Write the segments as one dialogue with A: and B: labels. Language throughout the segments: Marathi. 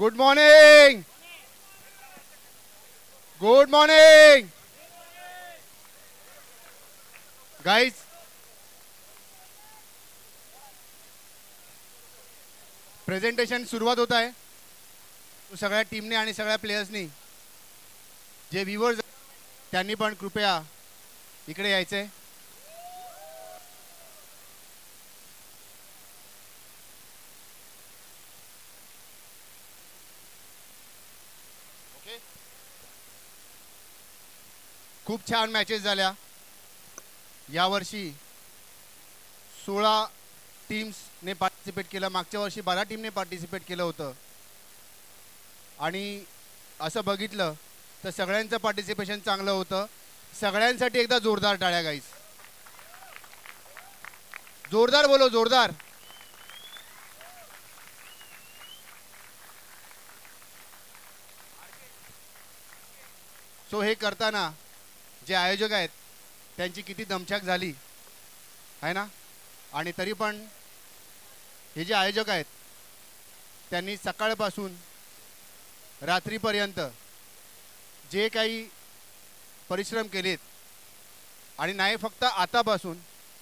A: Good morning. Good morning guys. Presentation सुरुवात होत आहे. सगळ्या टीमने आणि सगळ्या प्लेयर्सनी, जे व्ह्यूअर्स त्यांनी पण कृपया इकडे यायचे. खूप छान मॅचेस झाल्या यावर्षी. 16 टीम्सने पार्टिसिपेट केलं. मागच्या वर्षी 12 टीमने पार्टिसिपेट केलं होतं. आणि असं बघितलं तर सगळ्यांचं पार्टिसिपेशन चांगलं होतं. सगळ्यांसाठी एकदा जोरदार टाळ्या गाईस. जोरदार बोलो, जोरदार. सो हे करताना जे आयोजक आहेत त्यांची किती दमछाक झाली आहे ना. आणि तरी पण हे जे आयोजक आहेत त्यांनी सकाळपासून रात्रीपर्यंत जे काही परिश्रम केलेत, आणि नाही फक्त आतापासून,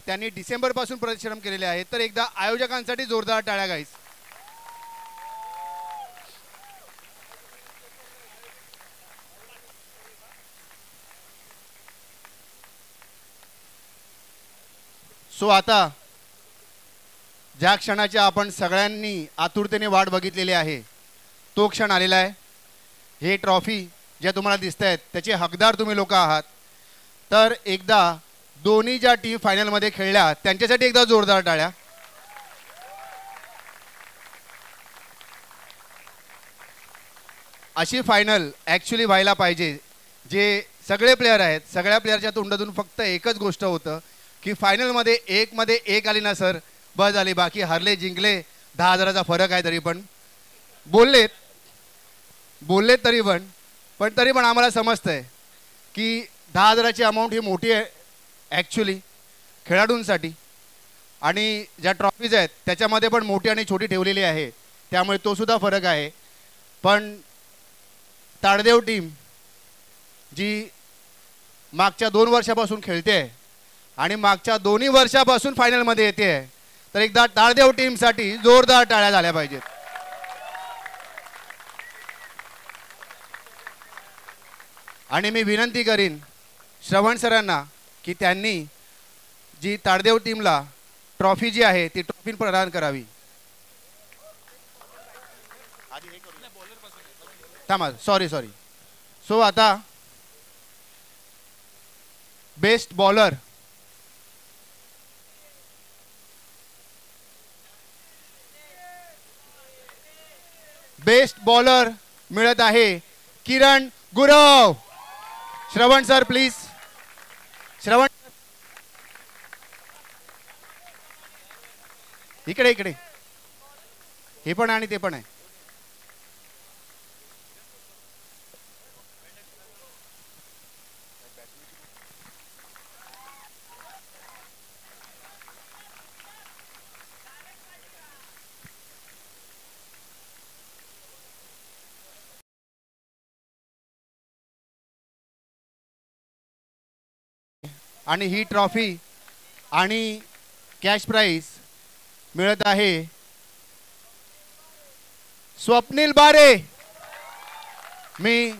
A: त्यांनी डिसेंबरपासून परिश्रम केलेले आहेत. तर एकदा आयोजकांसाठी जोरदार टाळ्या गाईस. सो आता ज्या क्षणाची आपण सगळ्यांनी आतुरतेने वाट बघितलेली आहे तो क्षण आलेला आहे. हे ट्रॉफी ज्या तुम्हाला दिसत आहेत त्याचे हकदार तुम्ही लोक आहात. तर एकदा दोन्ही ज्या टीम फायनलमध्ये खेळल्या त्यांच्यासाठी एकदा जोरदार टाळ्या. अशी फायनल ॲक्च्युली व्हायला पाहिजे. जे सगळे प्लेयर आहेत, सगळ्या प्लेयरच्या तोंडातून फक्त एकच गोष्ट होतं की फायनलमध्ये एक आली ना सर, बस झाली. बाकी हरले जिंकले 10,000चा फरक आहे. तरी पण बोललेत तरी पण आम्हाला समजतंय की 10,000ची अमाऊंट ही मोठी आहे ॲक्च्युली खेळाडूंसाठी. आणि ज्या ट्रॉफीज आहेत त्याच्यामध्ये पण मोठी आणि छोटी ठेवलेली आहे, त्यामुळे तो सुद्धा फरक आहे. पण ताडदेव टीम जी मागच्या 2 वर्षापासून खेळते आहे आणि मागच्या 2 वर्षापासून फायनलमध्ये येते आहे, तर एकदा ताडदेव टीमसाठी जोरदार टाळ्या झाल्या पाहिजेत. आणि मी विनंती करीन श्रवण सरांना की त्यांनी जी ताडदेव टीमला ट्रॉफी जी आहे ती ट्रॉफी प्रदान करावी. थांबा, सॉरी. सो आता बेस्ट बॉलर मिळत आहे किरण गुरव. श्रवण सर प्लीज. श्रवण इकडे. हे पण आणि ते पण आहे. आणि ही ट्रॉफी आणि कॅश प्राइज मिळत आहे स्वप्नील बारे. मी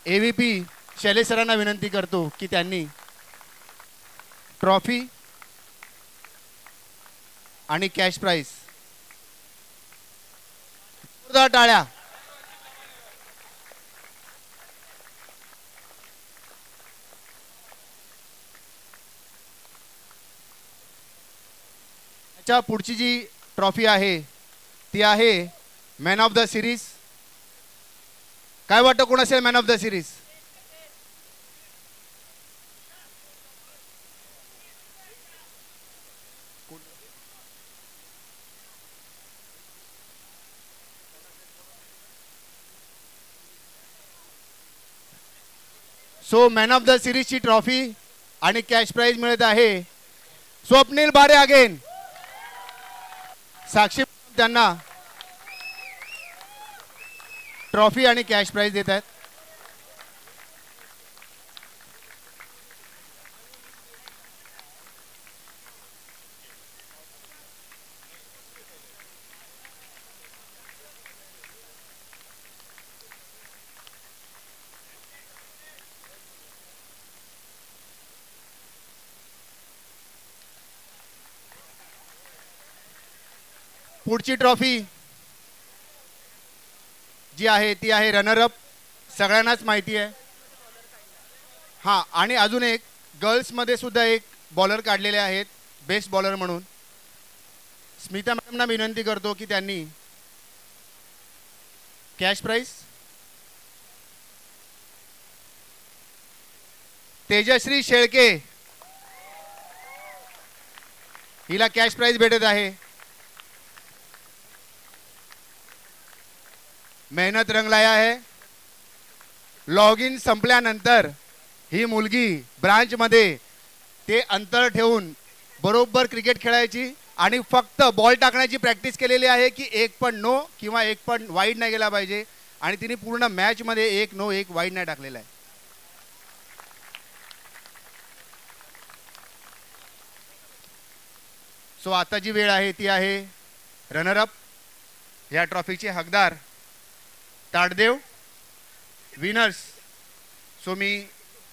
A: AVP शैलेश सरांना विनंती करतो की त्यांनी ट्रॉफी आणि कॅश प्राइज. जोरदार टाळ्या. च्या पुढची जी ट्रॉफी आहे ती आहे मॅन ऑफ द सिरीज. काय वाटतं कोण असेल man of the series? So man of the सिरीजची ट्रॉफी आणि कॅश प्राइज मिळत आहे स्वप्नील बारे अगेन. साक्षी त्यांना ट्रॉफी आणि कॅश प्राइज देत आहेत. पुढची ट्रॉफी जी आहे ती आहे रनरअप. सगळ्यांनाच माहिती आहे. हां, आणि अजून एक गर्ल्समध्ये सुद्धा एक बॉलर काढलेले आहेत बेस्ट बॉलर म्हणून. स्मिता मॅडमना विनंती करतो की त्यांनी कॅश प्राइज. तेजश्री शेळके हिला कॅश प्राइज भेटत आहे. मेहनत रंग लाया है. लॉग इन संपल्यानंतर ही मुलगी ब्रांचमध्ये ते अंतर ठेवून बरोबर क्रिकेट खेळायची आणि फक्त बॉल टाकण्याची प्रॅक्टिस केलेली आहे की एक पण नो किंवा एक पण वाईड नाही गेला पाहिजे. आणि तिने पूर्ण मॅचमध्ये एक नो एक वाईड नाही टाकलेला आहे. सो आता जी वेळ आहे ती आहे रनरअप या ट्रॉफीचे हकदार ताडदेव विनर्स. सो मी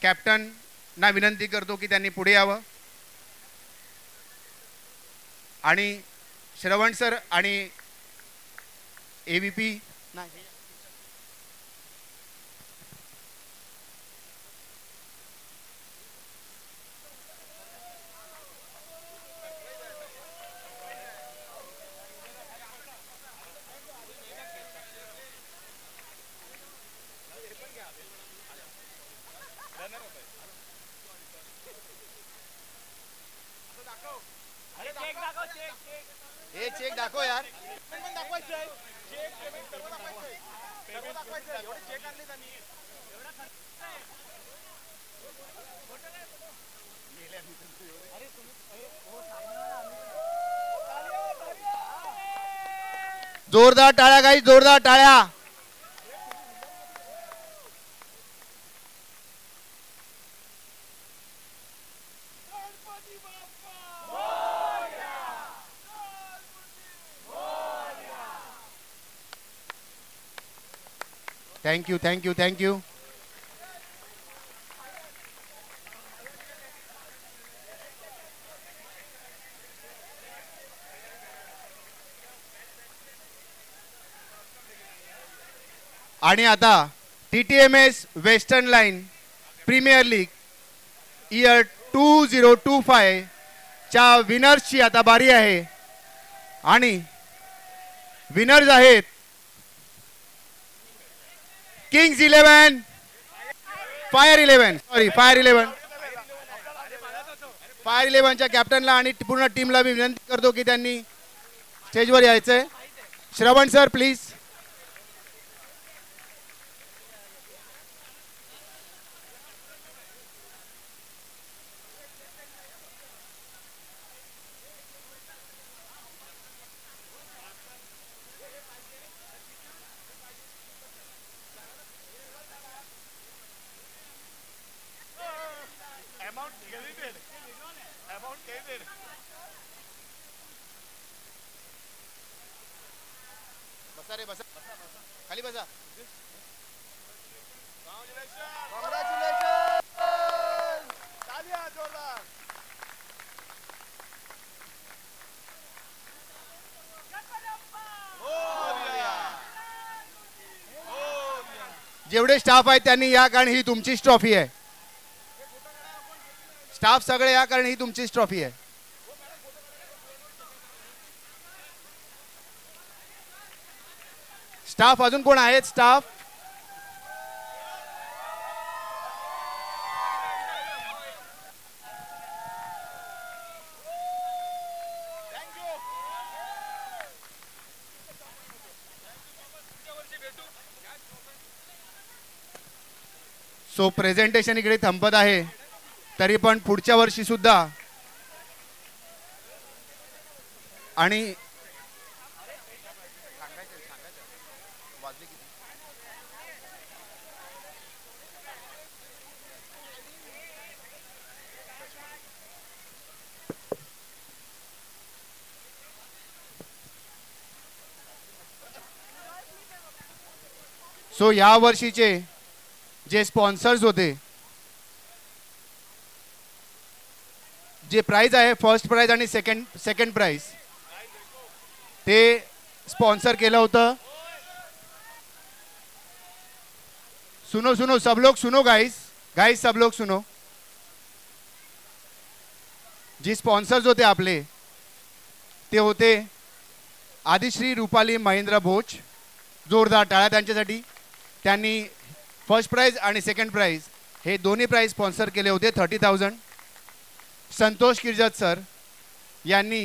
A: कॅप्टनना विनंती करतो की त्यांनी पुढे यावं आणि श्रवण सर आणि AVP चेक दाखव यार. जोरदार टाळ्या गाईस, जोरदार टाळ्या. Thank you thank you thank you. आणि आता TTMS western line premier League year 2025 च्या विनर्सची आता बारी आहे. आणि विनर्स आहेत किंग्स 11 फायर 11 फायर 11च्या कॅप्टनला आणि पूर्ण टीमला मी विनंती करतो की त्यांनी स्टेजवर यायचंय. श्रवण सर प्लीज. बसा खाली बसा. जेवढे स्टाफ आहेत त्यांनी या, कारण ही तुमचीच ट्रॉफी आहे. स्टाफ सगळे या, कारण ही तुमचीच ट्रॉफी आहे. स्टाफ अजून कोण आहेत? स्टाफ सो प्रेझेंटेशन इकडे थांबत आहे. तरी पण पुढच्या वर्षी सुद्धा आणि सो या वर्षीचे जे स्पॉन्सर्स होते, जे प्राइज आहे फर्स्ट प्राइज आणि सेकंड प्राइज, ते स्पॉन्सर केलं होतं. सुनो सुनो सब लोग सुनो गाइस सब लोग सुनो. जे स्पॉन्सर्स होते आपले ते होते आदिश्री रुपाली महेंद्र भोज. जोरदार टाळ्या त्यांच्यासाठी. त्यांनी फर्स्ट प्राइज आणि सेकंड प्राइज हे दोन्ही प्राइज स्पॉन्सर केले होते 30,000. संतोष किर्जत सर यांनी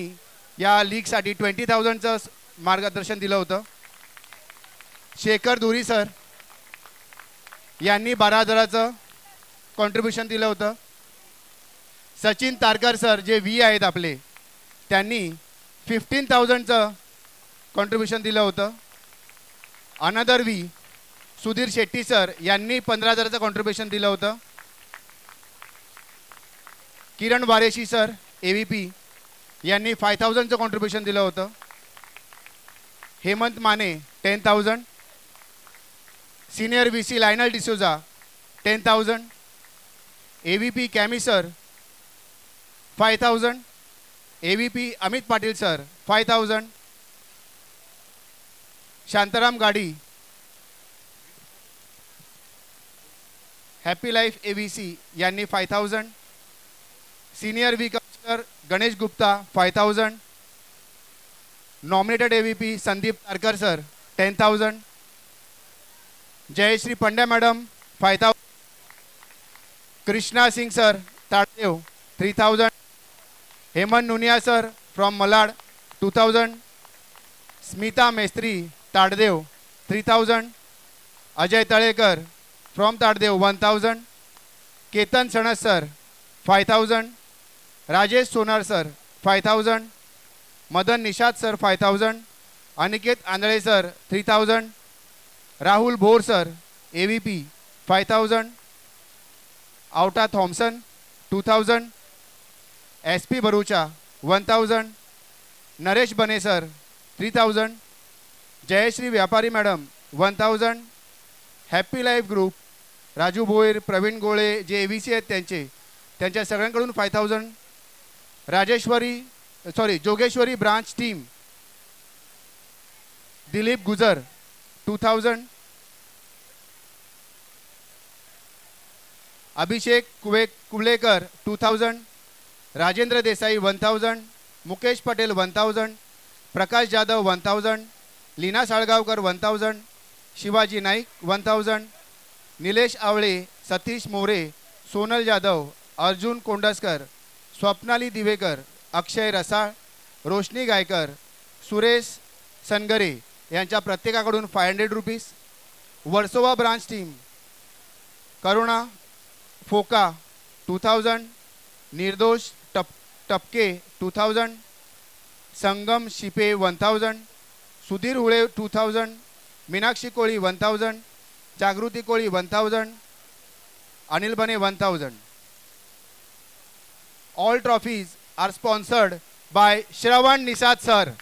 A: या लीगसाठी 20,000चं मार्गदर्शन दिलं होतं. शेखर धुरी सर यांनी 12,000चं कॉन्ट्रीब्युशन दिलं होतं. सचिन तारकर सर जे व्ही आहेत आपले, त्यांनी 15,000चं कॉन्ट्रीब्युशन दिलं होतं. Another V Sudhir Shetty sir यांनी 15,000चं कॉन्ट्रीब्युशन दिलं होतं. किरण वारेशी सर AVP यांनी 5,000चं कॉन्ट्रीब्युशन दिलं होतं. Hemant Mane 10,000. Senior VC Lionel D'Souza 10,000. AVP कॅमी sir 5,000. AVP Amit Patil sir 5,000. Shantaram Gadi happy life AVC यांनी 5,000. Senior V counsellor Ganesh Gupta 5,000. Nominated AVP Sandeep Tarkar sir 10,000. Jayshree Pandya madam 5,000. Krishna Singh sir ताडदेव 3,000. Hemant Nunia sir from Malad 2,000. स्मिता मेस्त्री ताडदेव 3,000. अजय तळेकर फ्रॉम ताडदेव 1,000. केतन सणस सर 5,000. राजेश सोनार sir 5,000. Madan Nishad sir 5,000. Aniket Andhale sir 3,000. Rahul Bhor sir AVP 5,000. आवटा थॉम्सन 2,000. SP भरूचा 1,000. नरेश बने sir 3,000. Jayashree Vyapari madam 1,000. Happy Life Group Raju Bhoir Praveen Gole जे AVC आहेत त्यांच्या सगळ्यांकडून 5,000. Jogeshwari branch team Dilip Gujar 2,000. अभिषेक कुलेकर 2,000. राजेंद्र देसाई 1,000. मुकेश पटेल 1,000. प्रकाश जाधव 1,000. लीना साळगावकर 1,000. शिवाजी नाईक 1,000. निलेश आवळे सतीश मोरे सोनल जाधव अर्जुन कोंडसकर स्वप्नाली दिवेकर अक्षय रसाळ रोशनी गायकर सुरेश सनगरे यांच्या प्रत्येकाकडून 500 rupees. Versova branch team Karuna Phoka 2,000. निर्दोष टपके 2,000. संगम शिपे 1,000. सुधीर हुळे 2,000. मीनाक्षी कोळी 1,000. जागृती कोळी 1,000. अनिल बने 1,000. All trophies are sponsored by Shravan Nisad sir.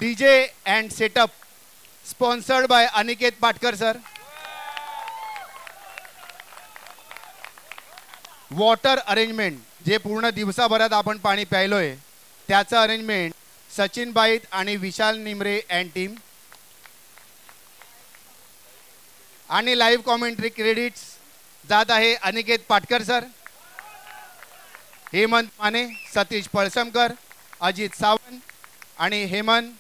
A: DJ and setup sponsored by Aniket Patkar sir. Water arrangement जे पूर्ण दिवसाभरात आपण पाणी प्यायलोय त्याचं अरेंजमेंट सचिन बाईत आणि विशाल निमरे अँड टीम. आणि लाईव्ह कॉमेंट्री क्रेडिट्स जात आहे अनिकेत पाटकर सर, हेमंत माने, सतीश पळसमकर, अजित सावंत आणि Hemant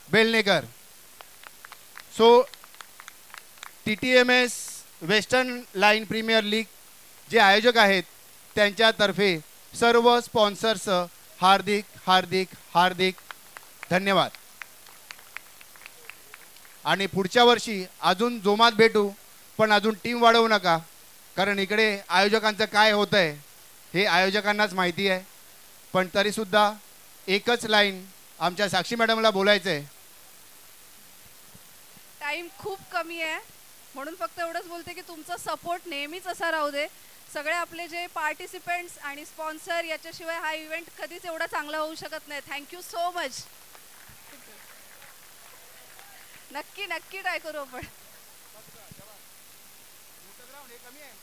A: Belnekar. So TTMS western line premier league जे आयोजक आहेत त्यांच्यातर्फे सर्व स्पॉन्सर्स हार्दिक हार्दिक हार्दिक धन्यवाद. आणि पुढच्या वर्षी अजून जोमात भेटू, पण अजून टीम वाढवू नका, कारण इकडे आयोजकांचं काय होतंय हे आयोजकांनाच माहिती आहे. पण तरीसुद्धा एकच लाईन आमच्या साक्षी मॅडमला बोलायचं आहे.
B: टाइम खूप कमी आहे म्हणून फक्त एवढंच बोलते की तुमचा सपोर्ट नेहमीच असा राहू दे. सगळे आपले जे पार्टिसिपेंट्स आणि स्पॉन्सर याच्याशिवाय हा इव्हेंट कधीच एवढा चांगला होऊ शकत नाही. Thank you so much. नक्की नक्की ट्राय करू आपण.
A: मोठं ground आहे, कमी आहे